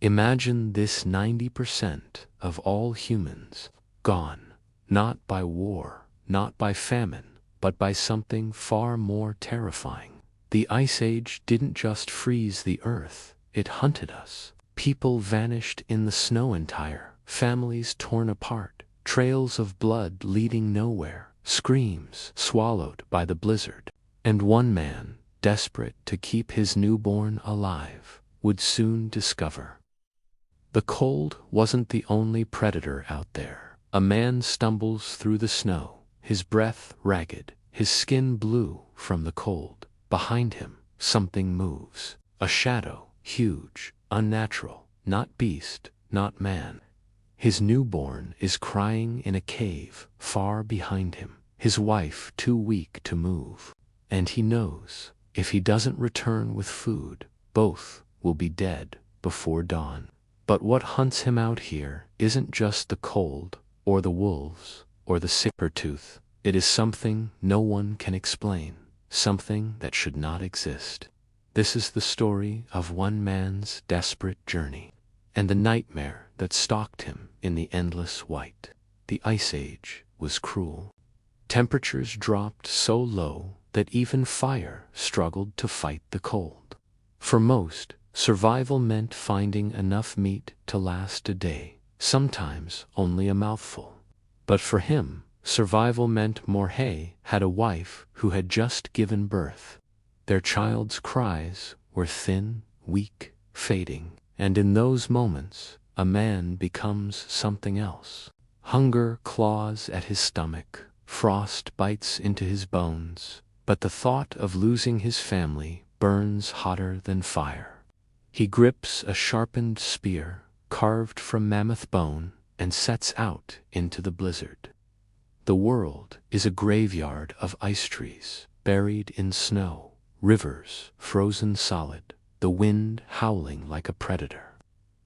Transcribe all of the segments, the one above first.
Imagine this: 90% of all humans gone, not by war, not by famine, but by something far more terrifying. The Ice Age didn't just freeze the earth, it hunted us. People vanished in the snow, entire families torn apart, trails of blood leading nowhere, screams swallowed by the blizzard. And one man, desperate to keep his newborn alive, would soon discover the cold wasn't the only predator out there. A man stumbles through the snow, his breath ragged, his skin blue from the cold. Behind him, something moves. A shadow, huge, unnatural, not beast, not man. His newborn is crying in a cave far behind him, his wife too weak to move. And he knows, if he doesn't return with food, both will be dead before dawn. But what hunts him out here isn't just the cold, or the wolves, or the saber-tooth. It is something no one can explain, something that should not exist. This is the story of one man's desperate journey, and the nightmare that stalked him in the endless white. The Ice Age was cruel. Temperatures dropped so low that even fire struggled to fight the cold. For most, survival meant finding enough meat to last a day, sometimes only a mouthful. But for him, survival meant more hay. Had a wife who had just given birth. Their child's cries were thin, weak, fading, and in those moments, a man becomes something else. Hunger claws at his stomach, frost bites into his bones, but the thought of losing his family burns hotter than fire. He grips a sharpened spear, carved from mammoth bone, and sets out into the blizzard. The world is a graveyard of ice trees, buried in snow, rivers frozen solid, the wind howling like a predator.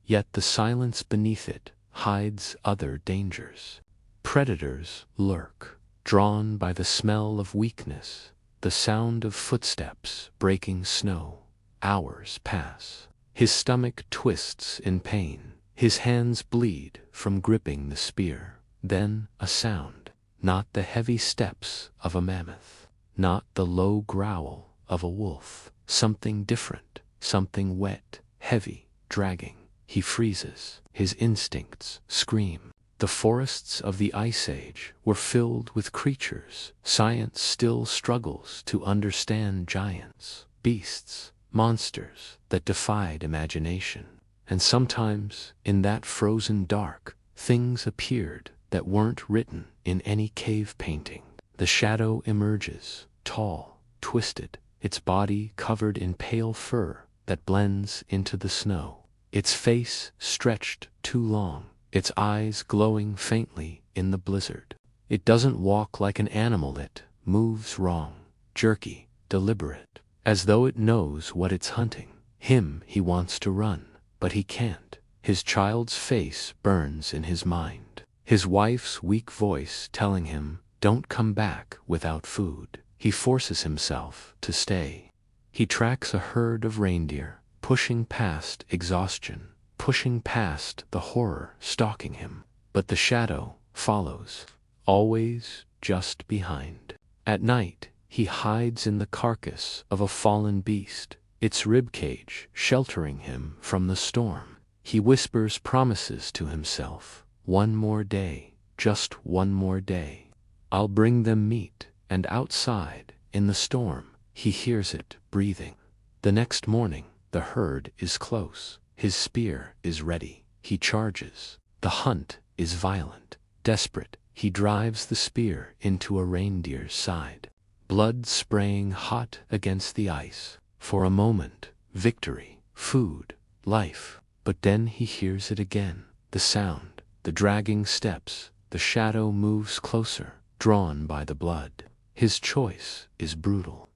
Yet the silence beneath it hides other dangers. Predators lurk, drawn by the smell of weakness, the sound of footsteps breaking snow. Hours pass. His stomach twists in pain. His hands bleed from gripping the spear. Then a sound. Not the heavy steps of a mammoth. Not the low growl of a wolf. Something different. Something wet, heavy, dragging. He freezes. His instincts scream. The forests of the Ice Age were filled with creatures science still struggles to understand: giants, beasts, monsters that defied imagination. And sometimes, in that frozen dark, things appeared that weren't written in any cave painting. The shadow emerges, tall, twisted, its body covered in pale fur that blends into the snow. Its face stretched too long, its eyes glowing faintly in the blizzard. It doesn't walk like an animal, it moves wrong, jerky, deliberate, as though it knows what it's hunting. He wants to run, but he can't. His child's face burns in his mind. His wife's weak voice telling him, don't come back without food. He forces himself to stay. He tracks a herd of reindeer, pushing past exhaustion, pushing past the horror stalking him. But the shadow follows, always just behind. At night, he hides in the carcass of a fallen beast, its ribcage sheltering him from the storm. He whispers promises to himself. One more day, just one more day. I'll bring them meat. And outside, in the storm, he hears it breathing. The next morning, the herd is close. His spear is ready. He charges. The hunt is violent, desperate. He drives the spear into a reindeer's side. Blood spraying hot against the ice. For a moment, victory, food, life. But then he hears it again. The sound, the dragging steps, the shadow moves closer, drawn by the blood. His choice is brutal.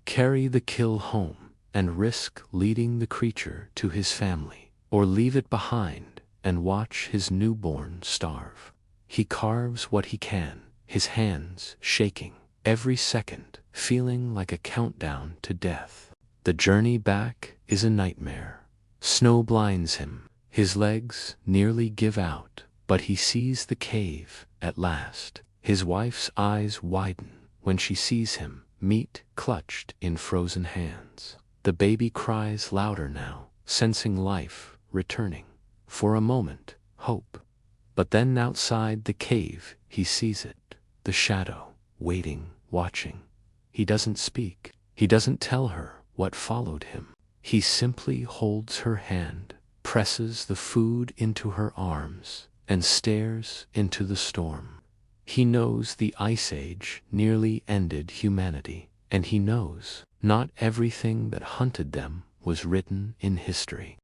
Carry the kill home and risk leading the creature to his family, or leave it behind and watch his newborn starve. He carves what he can, his hands shaking, every second feeling like a countdown to death. The journey back is a nightmare. Snow blinds him, His legs nearly give out, but he sees the cave at last. His wife's eyes widen when she sees him, meat clutched in frozen hands. The baby cries louder now, sensing life returning. For a moment, hope. But then outside the cave he sees it, the shadow, waiting, watching. He doesn't speak. He doesn't tell her what followed him. He simply holds her hand, presses the food into her arms, and stares into the storm. He knows the Ice Age nearly ended humanity, and he knows not everything that hunted them was written in history.